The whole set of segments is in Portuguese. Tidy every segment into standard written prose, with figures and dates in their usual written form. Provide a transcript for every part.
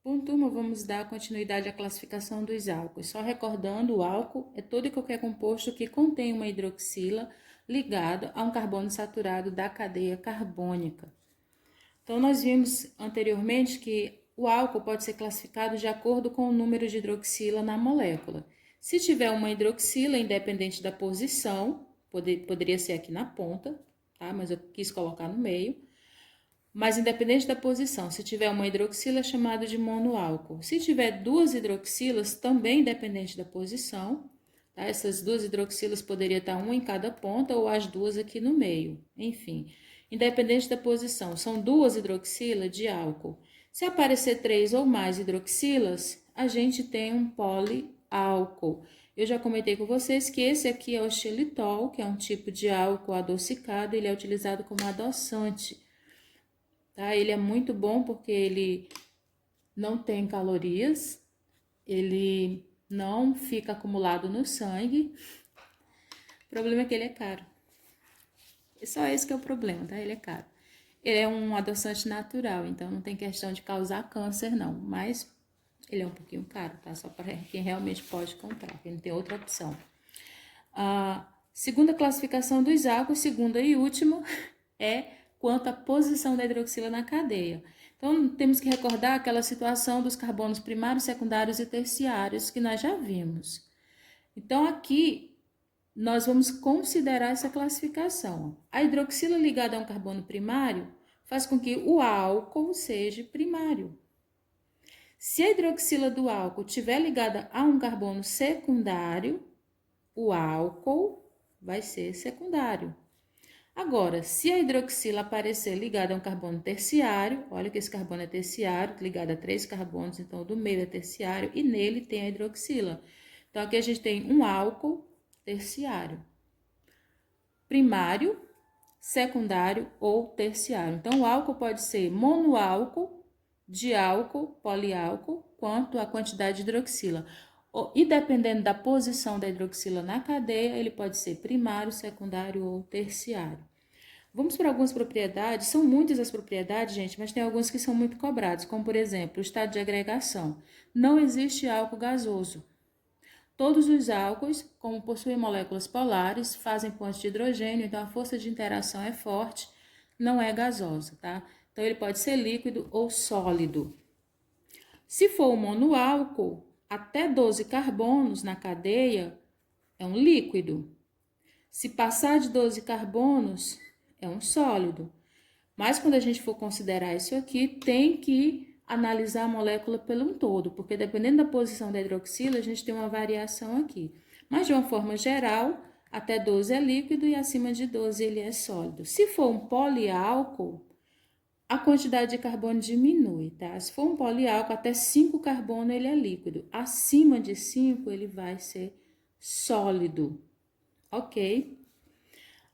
Bom, turma, vamos dar continuidade à classificação dos álcools. Só recordando, o álcool é todo e qualquer composto que contém uma hidroxila ligado a um carbono saturado da cadeia carbônica. Então, nós vimos anteriormente que o álcool pode ser classificado de acordo com o número de hidroxila na molécula. Se tiver uma hidroxila, independente da posição, poderia ser aqui na ponta, tá? Mas eu quis colocar no meio. Mas independente da posição, se tiver uma hidroxila é chamado de monoálcool. Se tiver duas hidroxilas, também independente da posição, tá? Essas duas hidroxilas poderiam estar uma em cada ponta ou as duas aqui no meio. Enfim, independente da posição, são duas hidroxilas de álcool. Se aparecer três ou mais hidroxilas, a gente tem um poliálcool. Eu já comentei com vocês que esse aqui é o xilitol, que é um tipo de álcool adocicado, ele é utilizado como adoçante. Tá? Ele é muito bom porque ele não tem calorias, ele não fica acumulado no sangue. O problema é que ele é caro. É só esse que é o problema, tá? Ele é caro. Ele é um adoçante natural, então não tem questão de causar câncer, não. Mas ele é um pouquinho caro, tá? Só para quem realmente pode comprar, quem não tem outra opção. A segunda classificação dos álcools, segunda e última, é quanto à posição da hidroxila na cadeia. Então, temos que recordar aquela situação dos carbonos primários, secundários e terciários que nós já vimos. Então, aqui, nós vamos considerar essa classificação. A hidroxila ligada a um carbono primário faz com que o álcool seja primário. Se a hidroxila do álcool estiver ligada a um carbono secundário, o álcool vai ser secundário. Agora, se a hidroxila aparecer ligada a um carbono terciário, olha que esse carbono é terciário, ligado a 3 carbonos, então o do meio é terciário, e nele tem a hidroxila. Então, aqui a gente tem um álcool terciário, primário, secundário ou terciário. Então, o álcool pode ser monoálcool, diálcool, poliálcool, quanto à quantidade de hidroxila. E dependendo da posição da hidroxila na cadeia, ele pode ser primário, secundário ou terciário. Vamos para algumas propriedades, são muitas as propriedades, gente, mas tem algumas que são muito cobradas, como por exemplo, o estado de agregação. Não existe álcool gasoso. Todos os álcools, como possuem moléculas polares, fazem pontes de hidrogênio, então a força de interação é forte, não é gasosa, tá? Então ele pode ser líquido ou sólido. Se for um monoálcool, até 12 carbonos na cadeia é um líquido. Se passar de 12 carbonos, é um sólido. Mas quando a gente for considerar isso aqui, tem que analisar a molécula pelo um todo, porque dependendo da posição da hidroxila, a gente tem uma variação aqui. Mas de uma forma geral, até 12 é líquido e acima de 12 ele é sólido. Se for um poliálcool, a quantidade de carbono diminui, tá? Se for um poliálcool, até 5 carbono ele é líquido. Acima de 5 ele vai ser sólido, ok?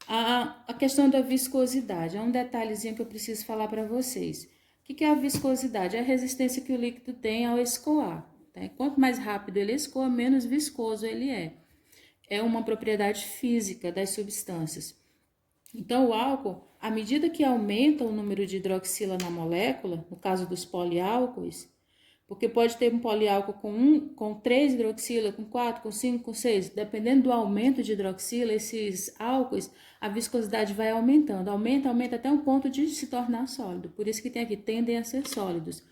A questão da viscosidade é um detalhezinho que eu preciso falar para vocês. O que é a viscosidade? É a resistência que o líquido tem ao escoar. Tá? Quanto mais rápido ele escoa, menos viscoso ele é. É uma propriedade física das substâncias. Então, o álcool, à medida que aumenta o número de hidroxila na molécula, no caso dos poliálcoois, porque pode ter um poliálcool com 3 hidroxila, com 4, com 5, com 6, dependendo do aumento de hidroxila, esses álcoois, a viscosidade vai aumentando, aumenta até um ponto de se tornar sólido. Por isso que tem aqui, tendem a ser sólidos,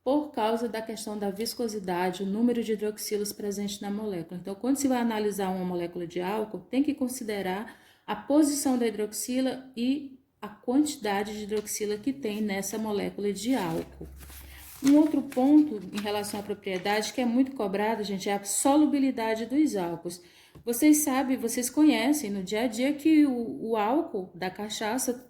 por causa da questão da viscosidade, o número de hidroxilas presentes na molécula. Então, quando se vai analisar uma molécula de álcool, tem que considerar a posição da hidroxila e a quantidade de hidroxila que tem nessa molécula de álcool. Um outro ponto em relação à propriedade que é muito cobrado, gente, é a solubilidade dos álcools. Vocês sabem, vocês conhecem no dia a dia que o álcool da cachaça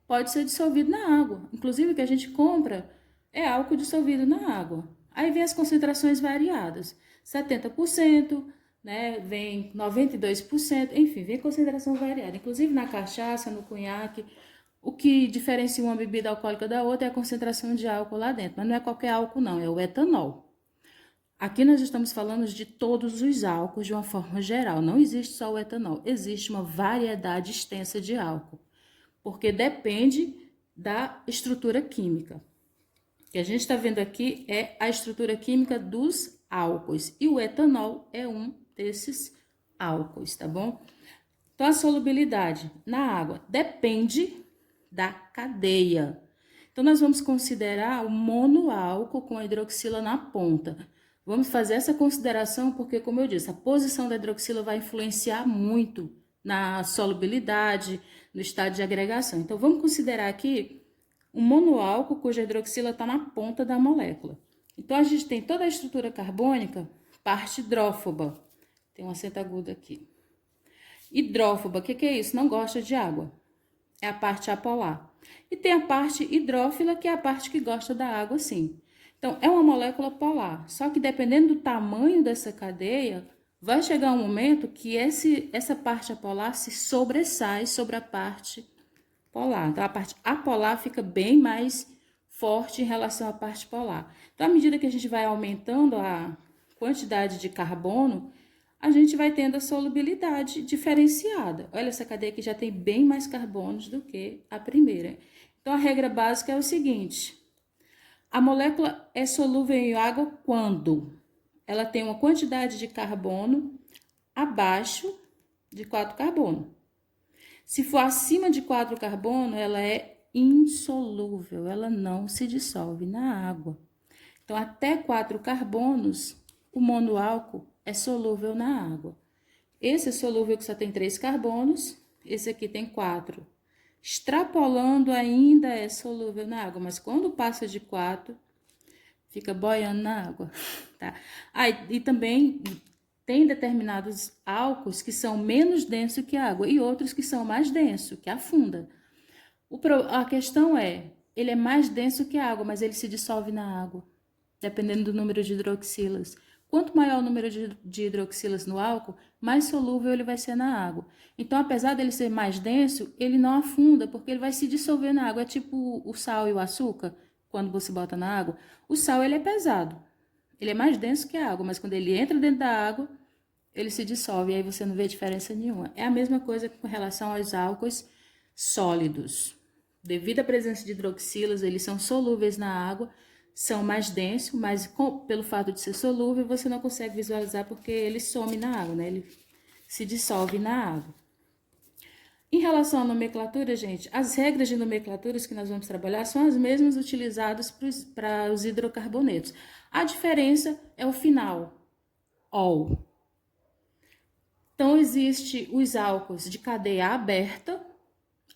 pode ser dissolvido na água. Inclusive o que a gente compra é álcool dissolvido na água. Aí vem as concentrações variadas, 70%, né, vem 92%, enfim, vem concentração variada. Inclusive na cachaça, no conhaque, o que diferencia uma bebida alcoólica da outra é a concentração de álcool lá dentro, mas não é qualquer álcool não, é o etanol. Aqui nós estamos falando de todos os álcools de uma forma geral, não existe só o etanol, existe uma variedade extensa de álcool, porque depende da estrutura química. O que a gente está vendo aqui é a estrutura química dos álcoois. E o etanol é um desses álcoois, tá bom? Então, a solubilidade na água depende da cadeia. Então, nós vamos considerar o monoálcool com a hidroxila na ponta. Vamos fazer essa consideração porque, como eu disse, a posição da hidroxila vai influenciar muito na solubilidade, no estado de agregação. Então, vamos considerar aqui um monoálcool cuja hidroxila está na ponta da molécula. Então, a gente tem toda a estrutura carbônica, parte hidrófoba. Tem um acento agudo aqui. Hidrófoba, o que é isso? Não gosta de água. É a parte apolar. E tem a parte hidrófila, que é a parte que gosta da água, sim. Então, é uma molécula polar. Só que dependendo do tamanho dessa cadeia, vai chegar um momento que essa parte apolar se sobressai sobre a parte polar. Então, a parte apolar fica bem mais forte em relação à parte polar. Então, à medida que a gente vai aumentando a quantidade de carbono, a gente vai tendo a solubilidade diferenciada. Olha, essa cadeia aqui já tem bem mais carbonos do que a primeira. Então, a regra básica é o seguinte: a molécula é solúvel em água quando ela tem uma quantidade de carbono abaixo de 4 carbono. Se for acima de 4 carbono, ela é insolúvel, ela não se dissolve na água. Então, até 4 carbonos, o monoálcool é solúvel na água. Esse é solúvel que só tem 3 carbonos, esse aqui tem 4. Extrapolando ainda é solúvel na água, mas quando passa de 4, fica boiando na água, tá? E também tem determinados álcools que são menos densos que a água e outros que são mais densos, que afunda. A questão é, ele é mais denso que a água, mas ele se dissolve na água, dependendo do número de hidroxilas. Quanto maior o número de hidroxilas no álcool, mais solúvel ele vai ser na água. Então, apesar dele ser mais denso, ele não afunda, porque ele vai se dissolver na água. É tipo o sal e o açúcar, quando você bota na água. O sal, ele é pesado. Ele é mais denso que a água, mas quando ele entra dentro da água, ele se dissolve, e aí você não vê diferença nenhuma. É a mesma coisa com relação aos álcoois sólidos. Devido à presença de hidroxilas, eles são solúveis na água, são mais densos, mas pelo fato de ser solúvel, você não consegue visualizar porque ele some na água, né? Ele se dissolve na água. Em relação à nomenclatura, gente, as regras de nomenclaturas que nós vamos trabalhar são as mesmas utilizadas para os hidrocarbonetos. A diferença é o final, ol. Então, existe os álcools de cadeia aberta,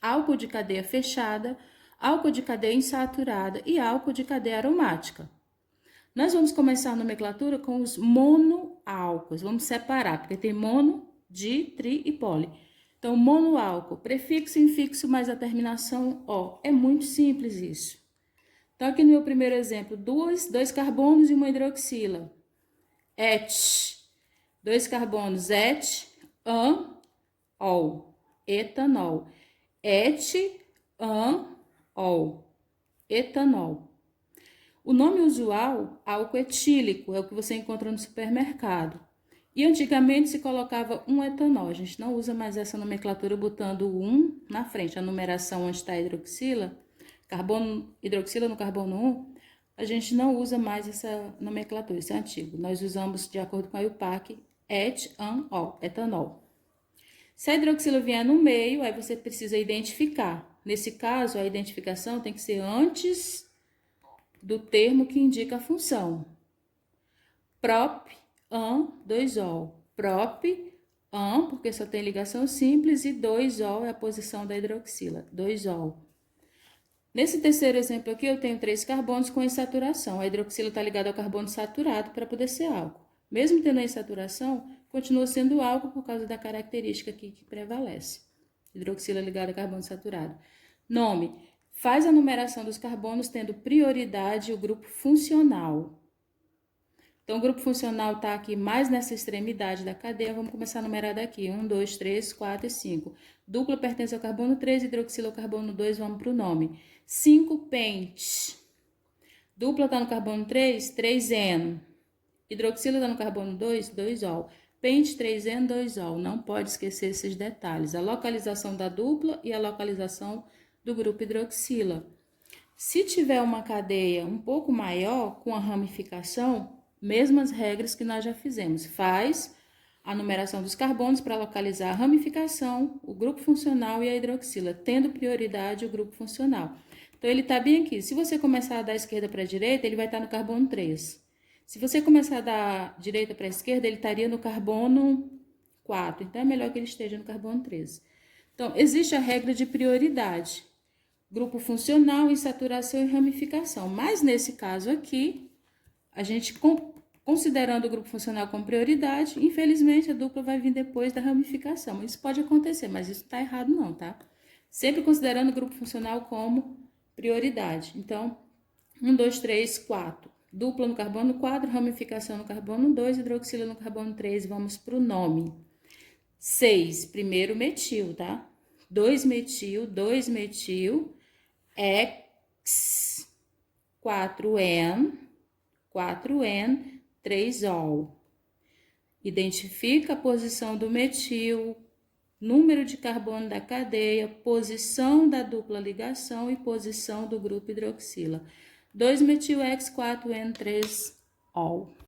álcool de cadeia fechada, álcool de cadeia insaturada e álcool de cadeia aromática. Nós vamos começar a nomenclatura com os monoálcools. Vamos separar, porque tem mono, di, tri e poli. Então, monoálcool, prefixo, infixo mais a terminação O. É muito simples isso. Então, aqui no meu primeiro exemplo, dois carbonos e uma hidroxila. Et. 2 carbonos, et, an, ol. Etanol. Et, an, ol. Etanol. O nome usual, álcool etílico, é o que você encontra no supermercado. E antigamente se colocava um etanol. A gente não usa mais essa nomenclatura botando um na frente. A numeração onde está a hidroxila, hidroxila no carbono 1, a gente não usa mais essa nomenclatura, isso é antigo. Nós usamos, de acordo com a IUPAC, et, an, ol, etanol. Se a hidroxila vier no meio, aí você precisa identificar. Nesse caso, a identificação tem que ser antes do termo que indica a função. Prop, an, 2-ol. Prop, an, porque só tem ligação simples, e 2-ol é a posição da hidroxila, 2-ol. Nesse terceiro exemplo aqui, eu tenho 3 carbonos com insaturação. A hidroxila está ligada ao carbono saturado para poder ser álcool. Mesmo tendo a insaturação, continua sendo álcool por causa da característica aqui que prevalece. Hidroxila ligada a carbono saturado. Nome: faz a numeração dos carbonos tendo prioridade o grupo funcional. Então, o grupo funcional está aqui mais nessa extremidade da cadeia. Vamos começar a numerar daqui. 1, 2, 3, 4 e 5. Dupla pertence ao carbono 3, hidroxila ao carbono 2, vamos para o nome. 5 pente. Dupla está no carbono 3, 3N. Hidroxila está no carbono 2, 2-ol. Pente 3N, 2-ol. Não pode esquecer esses detalhes. A localização da dupla e a localização do grupo hidroxila. Se tiver uma cadeia um pouco maior, com a ramificação, mesmas regras que nós já fizemos. Faz a numeração dos carbonos para localizar a ramificação, o grupo funcional e a hidroxila, tendo prioridade o grupo funcional. Então, ele está bem aqui. Se você começar da esquerda para a direita, ele vai estar no carbono 3. Se você começar da direita para a esquerda, ele estaria no carbono 4. Então, é melhor que ele esteja no carbono 13. Então, existe a regra de prioridade. Grupo funcional, insaturação e ramificação. Mas, nesse caso aqui, a gente, considerando o grupo funcional como prioridade, infelizmente, a dupla vai vir depois da ramificação. Isso pode acontecer, mas isso está errado não, tá? Sempre considerando o grupo funcional como prioridade. Então, 1, 2, 3, 4. Dupla no carbono 4, ramificação no carbono 2, hidroxila no carbono 3. Vamos para o nome. 6, primeiro metil, tá? 2-metil, 2-metil, X, 4N, 4N, 3-ol. Identifica a posição do metil, número de carbono da cadeia, posição da dupla ligação e posição do grupo hidroxila. 2-metil X, 4N, 3-ol.